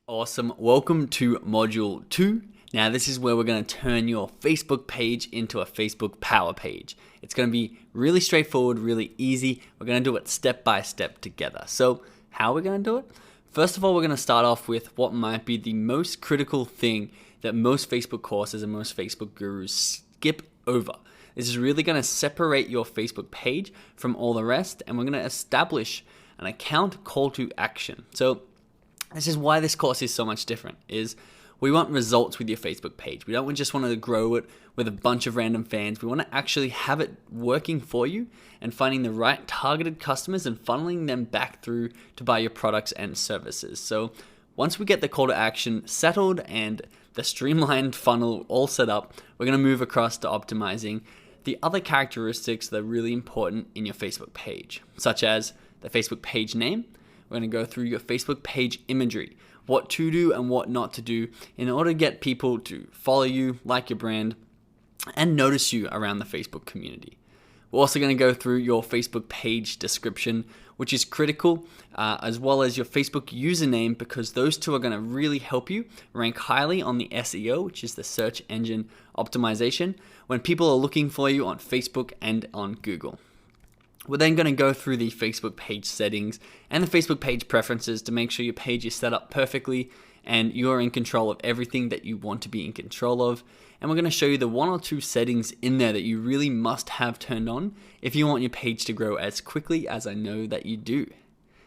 Awesome. Welcome to module 2. Now this is where we're going to turn your Facebook page into a Facebook power page. It's going to be really straightforward, really easy. We're going to do it step by step together. So how are we going to do it? First of all, we're going to start off with what might be the most critical thing that most Facebook courses and most Facebook gurus skip over. This is really going to separate your Facebook page from all the rest, and we're going to establish an account call to action. So this is why this course is so much different, is we want results with your Facebook page. We don't just want to grow it with a bunch of random fans. We want to actually have it working for you and finding the right targeted customers and funneling them back through to buy your products and services. So once we get the call to action settled and the streamlined funnel all set up, we're going to move across to optimizing the other characteristics that are really important in your Facebook page, such as the Facebook page name. We're going to go through your Facebook page imagery, what to do and what not to do in order to get people to follow you, like your brand, and notice you around the Facebook community. We're also going to go through your Facebook page description, which is critical, as well as your Facebook username, because those two are going to really help you rank highly on the SEO, which is the search engine optimization, when people are looking for you on Facebook and on Google. We're then going to go through the Facebook page settings and the Facebook page preferences to make sure your page is set up perfectly and you're in control of everything that you want to be in control of. And we're going to show you the 1 or 2 settings in there that you really must have turned on if you want your page to grow as quickly as I know that you do.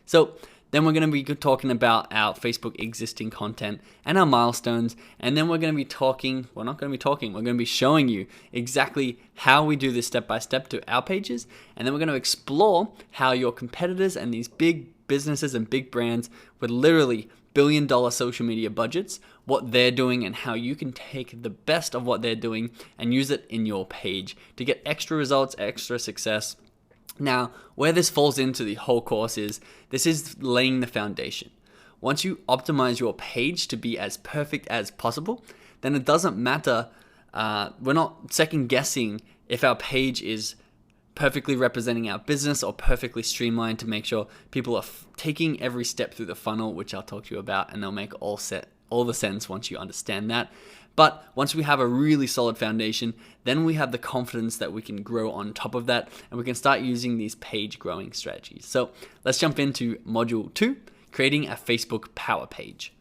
So then we're going to be talking about our Facebook existing content and our milestones. And then we're going to be showing you exactly how we do this step by step to our pages. And then we're going to explore how your competitors and these big businesses and big brands with literally billion-dollar social media budgets, what they're doing and how you can take the best of what they're doing and use it in your page to get extra results, extra success. Now, where this falls into the whole course is, this is laying the foundation. Once you optimize your page to be as perfect as possible, then it doesn't matter, we're not second guessing if our page is perfectly representing our business or perfectly streamlined to make sure people are taking every step through the funnel, which I'll talk to you about, and they'll make all the sense once you understand that. But once we have a really solid foundation, then we have the confidence that we can grow on top of that, and we can start using these page growing strategies. So let's jump into module 2, creating a Facebook power page.